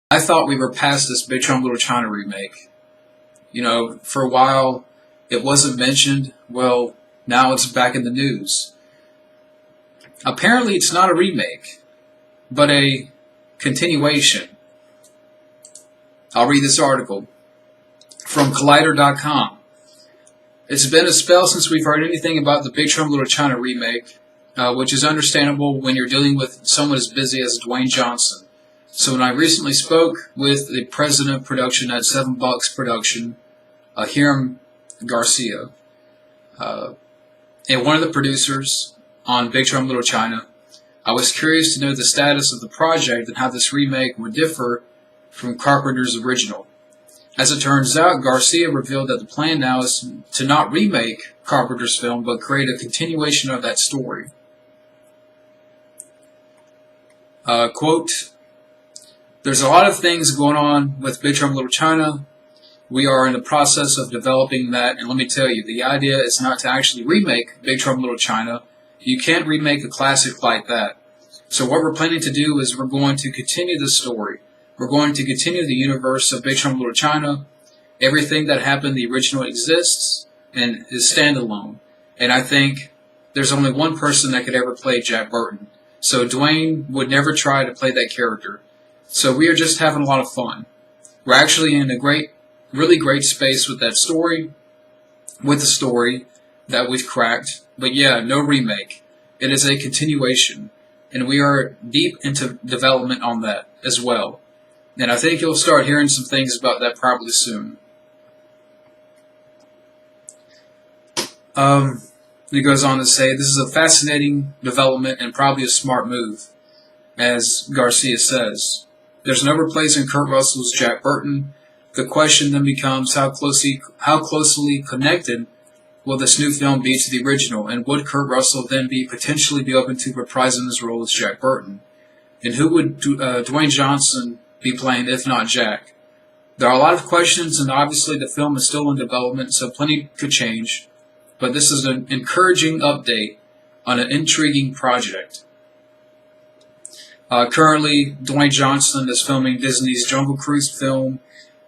I thought we were past this Big Trouble in Little China remake. You know, for a while it wasn't mentioned. Well, now it's back in the news. Apparently it's not a remake, but a continuation. I'll read this article from Collider.com. It's been a spell since we've heard anything about the Big Trouble in Little China remake, which is understandable when you're dealing with someone as busy as Dwayne Johnson. So when I recently spoke with the president of production at 7 Bucks Production, Hiram Garcia, and one of the producers on Big Trouble in Little China, I was curious to know the status of the project and how this remake would differ from Carpenter's original. As it turns out, Garcia revealed that the plan now is to not remake Carpenter's film, but create a continuation of that story. Quote, "There's a lot of things going on with Big Trouble in Little China. We are in the process of developing that, and let me tell you, the idea is not to actually remake Big Trouble in Little China. You can't remake a classic like that. So what we're planning to do is we're going to continue the story. We're going to continue the universe of Big Trouble in Little China. Everything that happened in the original exists and is standalone. And I think there's only one person that could ever play Jack Burton. So Dwayne would never try to play that character. So we are just having a lot of fun. We're actually in a really great space with that story, with the story that we've cracked. But yeah, no remake. It is a continuation. And we are deep into development on that as well. And I think you'll start hearing some things about that probably soon." He goes on to say, "This is a fascinating development and probably a smart move, as Garcia says. There's no replacing Kurt Russell's Jack Burton. The question then becomes how closely connected will this new film be to the original, and would Kurt Russell then potentially be open to reprising his role as Jack Burton? And who would Dwayne Johnson be playing if not Jack? There are a lot of questions, and obviously the film is still in development, so plenty could change. But this is an encouraging update on an intriguing project." Currently, Dwayne Johnson is filming Disney's Jungle Cruise film,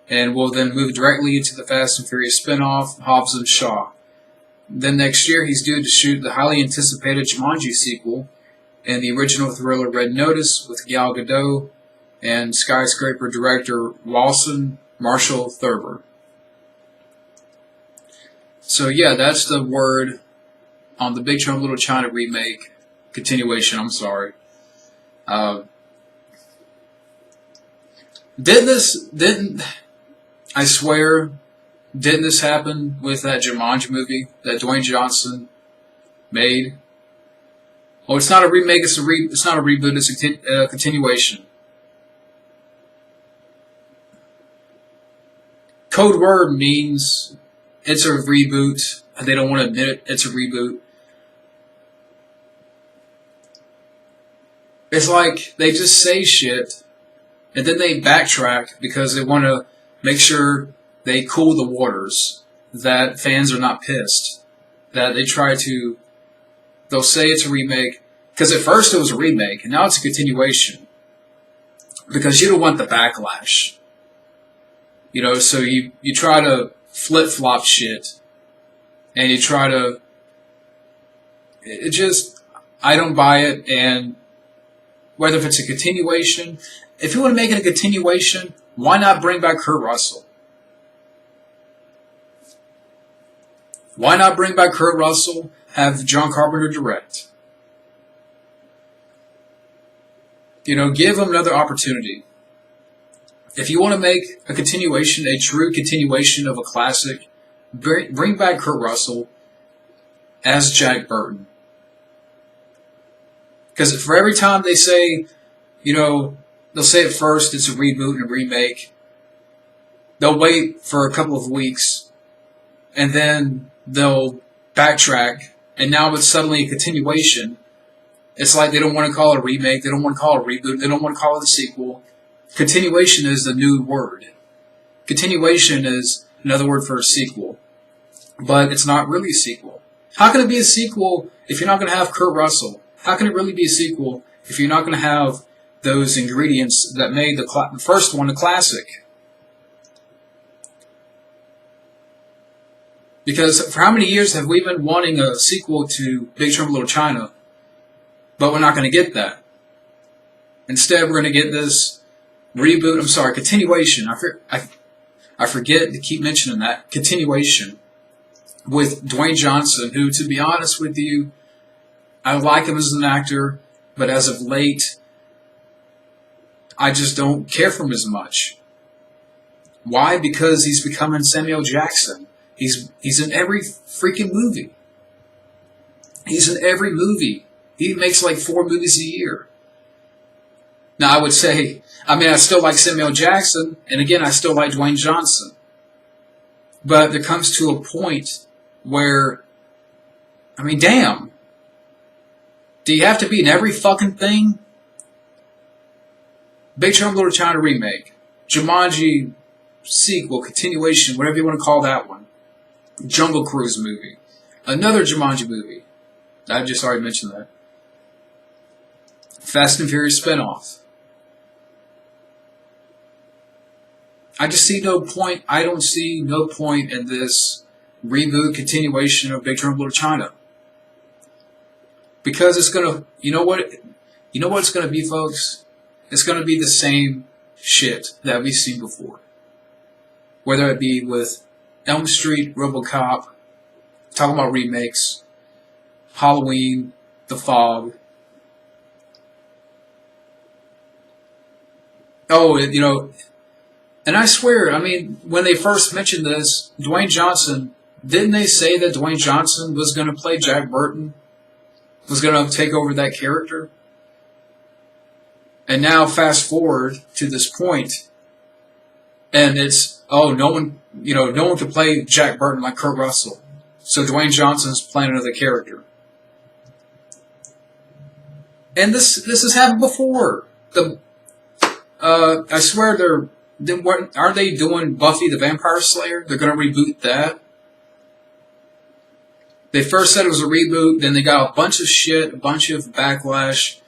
and will then move directly into the Fast and Furious spin-off, Hobbs and Shaw. Then next year, he's due to shoot the highly anticipated Jumanji sequel, and the original thriller Red Notice with Gal Gadot and Skyscraper director Lawson Marshall Thurber. So yeah, that's the word on the Big Trouble in Little China remake continuation. I'm sorry. Didn't I swear? Didn't this happen with that Jumanji movie that Dwayne Johnson made? Well, it's not a remake. It's not a reboot. It's a continuation. Code word means it's a reboot. They don't want to admit it. It's a reboot. It's like they just say shit and then they backtrack because they want to make sure they cool the waters, that fans are not pissed, that they'll say it's a remake, because at first it was a remake and now it's a continuation because you don't want the backlash. You know, so you try to flip-flop shit, and you try to... I don't buy it, and whether if it's a continuation... If you want to make it a continuation, why not bring back Kurt Russell? Why not bring back Kurt Russell, have John Carpenter direct? You know, give him another opportunity. If you want to make a continuation, a true continuation of a classic, bring back Kurt Russell as Jack Burton. Because for every time they say, you know, they'll say at first it's a reboot and a remake. They'll wait for a couple of weeks, and then they'll backtrack, and now it's suddenly a continuation. It's like they don't want to call it a remake, they don't want to call it a reboot, they don't want to call it a sequel. Continuation is the new word. Continuation is another word for a sequel. But it's not really a sequel. How can it be a sequel if you're not going to have Kurt Russell? How can it really be a sequel if you're not going to have those ingredients that made the first one a classic. Because for how many years have we been wanting a sequel to Big Trouble in Little China, but we're not going to get that. Instead, we're going to get this reboot. I'm sorry, continuation. I forget to keep mentioning that continuation with Dwayne Johnson, who, to be honest with you, I like him as an actor, but as of late, I just don't care for him as much. Why? Because he's becoming Samuel Jackson. He's in every freaking movie. He's in every movie. He makes like 4 movies a year. Now, I would say, I still like Samuel Jackson, and again, I still like Dwayne Johnson. But there comes to a point where, damn. Do you have to be in every fucking thing? Big Trouble in Little China remake. Jumanji sequel, continuation, whatever you want to call that one. Jungle Cruise movie. Another Jumanji movie. I just already mentioned that. Fast and Furious spinoff. I just see no point. I don't see no point in this reboot continuation of Big Trouble in Little China. Because it's gonna, you know what it's gonna be, folks? It's gonna be the same shit that we've seen before. Whether it be with Elm Street, RoboCop, talking about remakes, Halloween, The Fog. Oh, and I swear, when they first mentioned this, Dwayne Johnson, didn't they say that Dwayne Johnson was going to play Jack Burton? Was going to take over that character? And now fast forward to this point, and it's, no one could play Jack Burton like Kurt Russell. So Dwayne Johnson's playing another character. And this has happened before. I swear aren't they doing Buffy the Vampire Slayer? They're going to reboot that. They first said it was a reboot, then they got a bunch of shit, a bunch of backlash.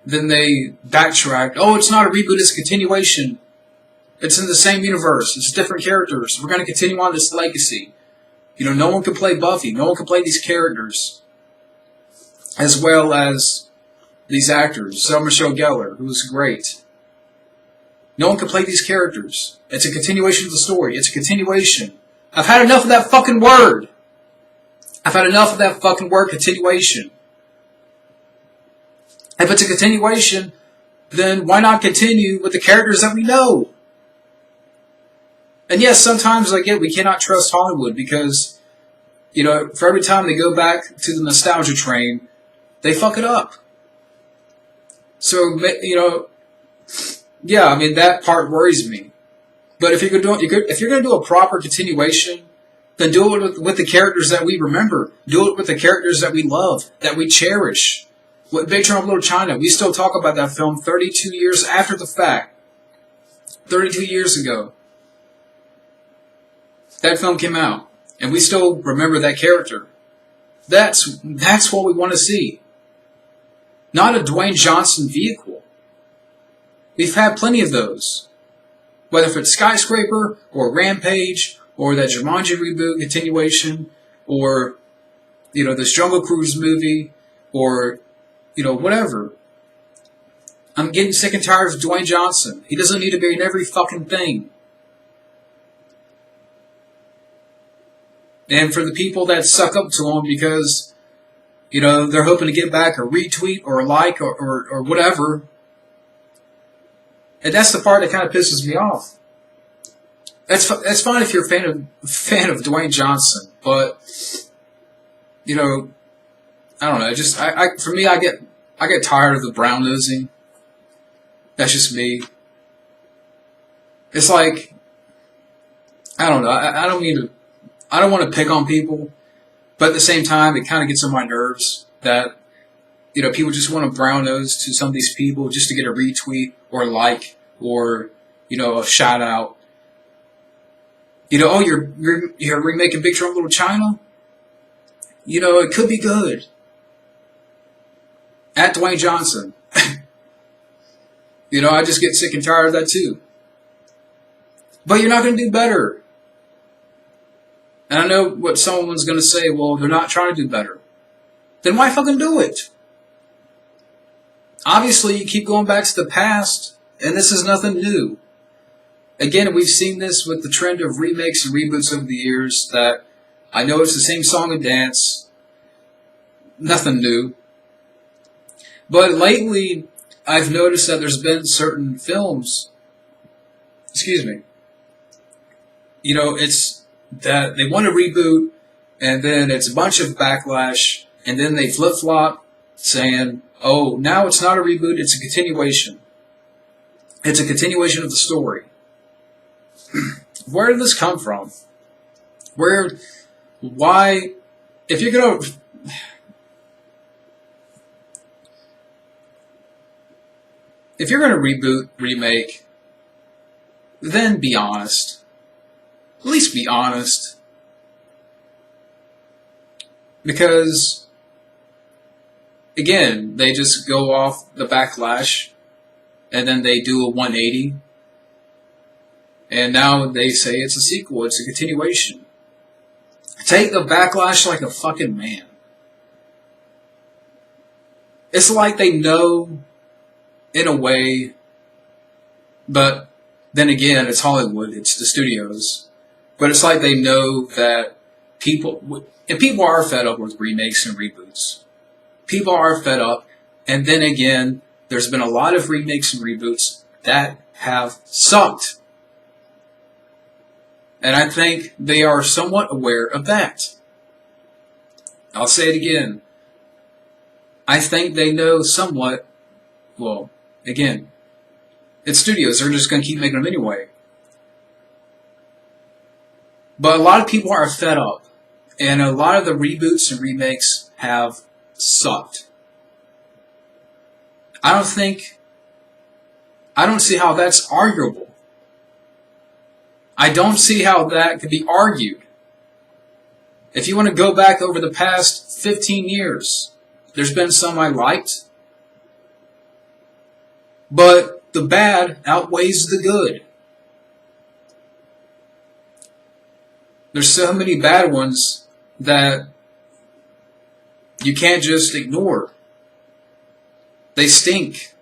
Then they backtracked. Oh, it's not a reboot, it's a continuation. It's in the same universe. It's different characters. We're going to continue on this legacy. No one can play Buffy. No one can play these characters. As well as these actors. Sarah Michelle Gellar, who's great. No one can play these characters. It's a continuation of the story. It's a continuation. I've had enough of that fucking word. I've had enough of that fucking word, continuation. If it's a continuation, then why not continue with the characters that we know? And yes, sometimes we cannot trust Hollywood because, for every time they go back to the nostalgia train, they fuck it up. So, that part worries me. But if you're going to do a proper continuation, then do it with the characters that we remember. Do it with the characters that we love, that we cherish. With Big Trouble in Little China, we still talk about that film 32 years after the fact. 32 years ago. That film came out, and we still remember that character. That's what we want to see. Not a Dwayne Johnson vehicle. We've had plenty of those. Whether if it's Skyscraper, or Rampage, or that Jumanji reboot continuation, or, this Jungle Cruise movie, or, whatever. I'm getting sick and tired of Dwayne Johnson. He doesn't need to be in every fucking thing. And for the people that suck up to him because, they're hoping to get back a retweet or a like or whatever. And that's the part that kind of pisses me off. That's fine if you're a fan of Dwayne Johnson, but I don't know. For me, I get tired of the brown nosing. That's just me. It's like, I don't know. I don't want to pick on people, but at the same time, it kind of gets on my nerves that people just want to brown nose to some of these people just to get a retweet or a like or a shout out. You're remaking Big Trouble in Little China? It could be good. At Dwayne Johnson. You know, I just get sick and tired of that too. But you're not going to do better. And I know what someone's going to say, well, they're not trying to do better. Then why fucking do it? Obviously, you keep going back to the past, and this is nothing new. Again, we've seen this with the trend of remakes and reboots over the years, that I know it's the same song and dance, nothing new. But lately, I've noticed that there's been certain films, you know, it's that they want to reboot, and then it's a bunch of backlash, and then they flip-flop saying, oh, now it's not a reboot, it's a continuation. It's a continuation of the story. Where did this come from? Why, if you're going to... If you're going to reboot, remake, then be honest. At least be honest. Because, again, they just go off the backlash, and then they do a 180, and now they say it's a sequel, it's a continuation. Take the backlash like a fucking man. It's like they know, in a way, but then again, it's Hollywood, it's the studios. But it's like they know that people are fed up with remakes and reboots. People are fed up, and then again, there's been a lot of remakes and reboots that have sucked. And I think they are somewhat aware of that. I'll say it again. I think they know somewhat, well, again, it's studios, they're just going to keep making them anyway. But a lot of people are fed up, and a lot of the reboots and remakes have sucked. I don't see how that's arguable. I don't see how that could be argued. If you want to go back over the past 15 years, there's been some I liked, but the bad outweighs the good. There's so many bad ones that you can't just ignore. They stink.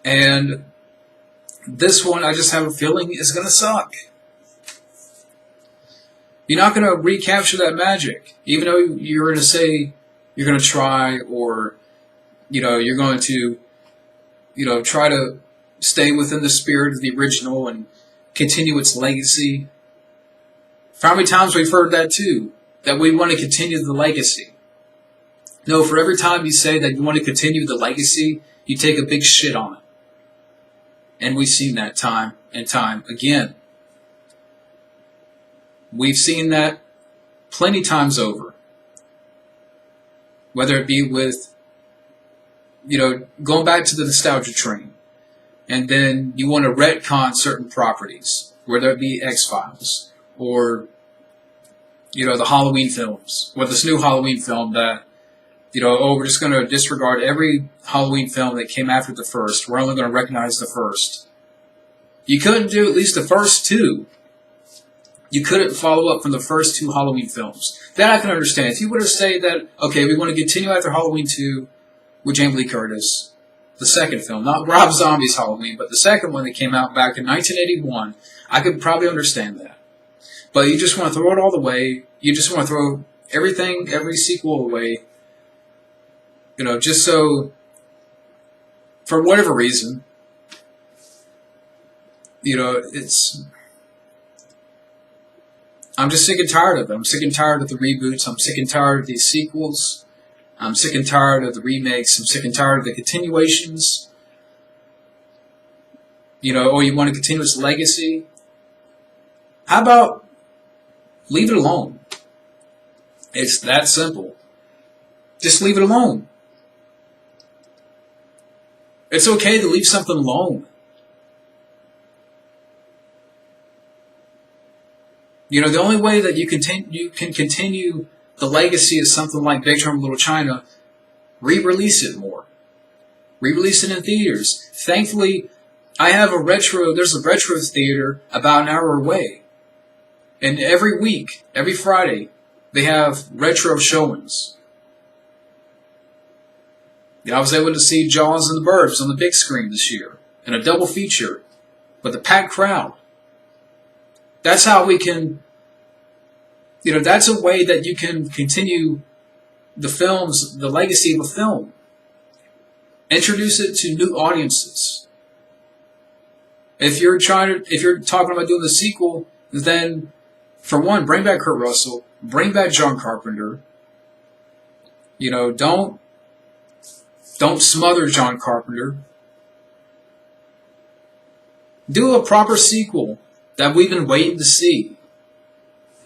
And this one, I just have a feeling, is going to suck. You're not going to recapture that magic. Even though you're going to say you're going to try, or, you know, you're going to, you know, try to stay within the spirit of the original and continue its legacy. For how many times we've heard that too? That we want to continue the legacy. No, for every time you say that you want to continue the legacy, you take a big shit on it. And we've seen that time and time again. We've seen that plenty times over. Whether it be with, you know, going back to the nostalgia train, and then you want to retcon certain properties, whether it be X-Files, or, you know, the Halloween films, or this new Halloween film that, you know, oh, we're just going to disregard every Halloween film that came after the first. We're only going to recognize the first. You couldn't do at least the first two. You couldn't follow up from the first two Halloween films. That I can understand. If you were to say that, okay, we want to continue after Halloween 2 with Jamie Lee Curtis, the second film, not Rob Zombie's Halloween, but the second one that came out back in 1981, I could probably understand that. But you just want to throw it all away. You just want to throw everything, every sequel away. You know, just so, for whatever reason, you know, I'm just sick and tired of it. I'm sick and tired of the reboots. I'm sick and tired of these sequels. I'm sick and tired of the remakes. I'm sick and tired of the continuations. You know, or you want to continue its legacy. How about leave it alone? It's that simple. Just leave it alone. It's okay to leave something alone. You know, the only way that you can continue the legacy of something like Big Trouble in Little China, re-release it more. Re-release it in theaters. Thankfully, there's a retro theater about an hour away. And every week, every Friday, they have retro showings. I was able to see Jaws and the Burbs on the big screen this year in a double feature with a packed crowd. That's how we can, that's a way that you can continue the legacy of a film. Introduce it to new audiences. If you're talking about doing the sequel, then for one, bring back Kurt Russell, bring back John Carpenter. Don't smother John Carpenter. Do a proper sequel that we've been waiting to see.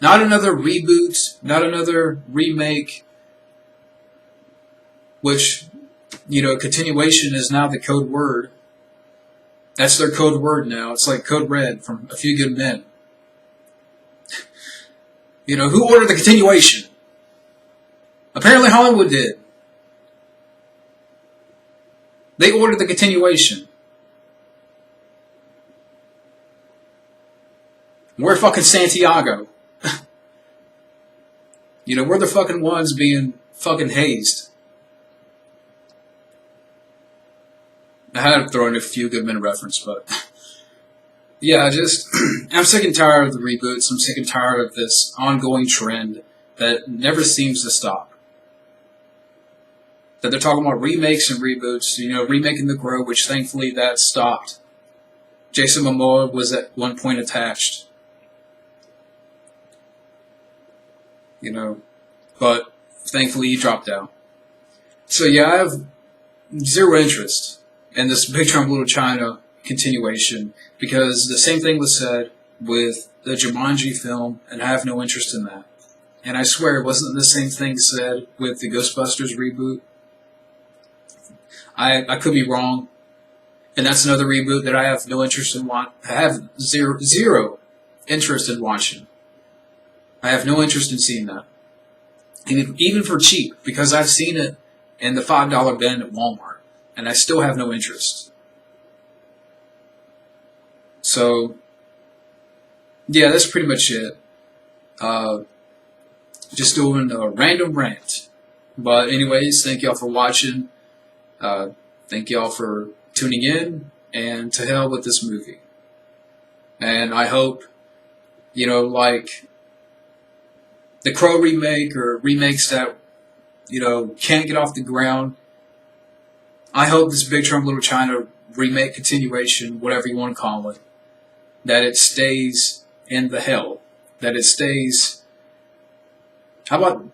Not another reboot, not another remake, which, continuation is now the code word. That's their code word now. It's like Code Red from A Few Good Men. Who ordered the continuation? Apparently Hollywood did. They ordered the continuation. We're fucking Santiago. We're the fucking ones being fucking hazed. I had to throw in A Few Good Men reference, but yeah, I'm sick and tired of the reboots. I'm sick and tired of this ongoing trend that never seems to stop. That they're talking about remakes and reboots, remaking The Crow, which thankfully that stopped. Jason Momoa was at one point attached. But thankfully he dropped out. So yeah, I have zero interest in this Big Trouble in Little China continuation, because the same thing was said with the Jumanji film, and I have no interest in that. And I swear it wasn't the same thing said with the Ghostbusters reboot. I could be wrong, and that's another reboot that I have no interest in I have zero interest in watching. I have no interest in seeing that, even for cheap, because I've seen it in the $5 bin at Walmart, and I still have no interest. So, yeah, that's pretty much it. Just doing a random rant. But anyways, thank y'all for watching. Thank y'all for tuning in, and to hell with this movie. And I hope, like the Crow remake or remakes that, can't get off the ground. I hope this Big Trouble in Little China remake, continuation, whatever you want to call it, that it stays in the hell. That it stays. How about,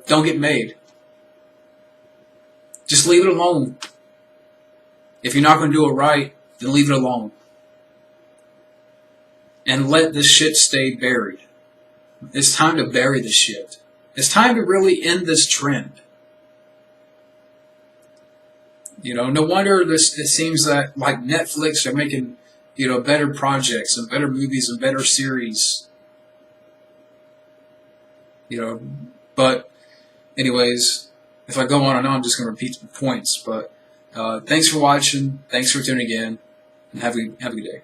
don't get made? Just leave it alone. If you're not going to do it right, then leave it alone. And let this shit stay buried. It's time to bury this shit. It's time to really end this trend. No wonder it seems that, like Netflix, they're making, better projects and better movies and better series. But anyways, if I go on and on, I'm just going to repeat the points. But thanks for watching. Thanks for tuning in. And have a good day.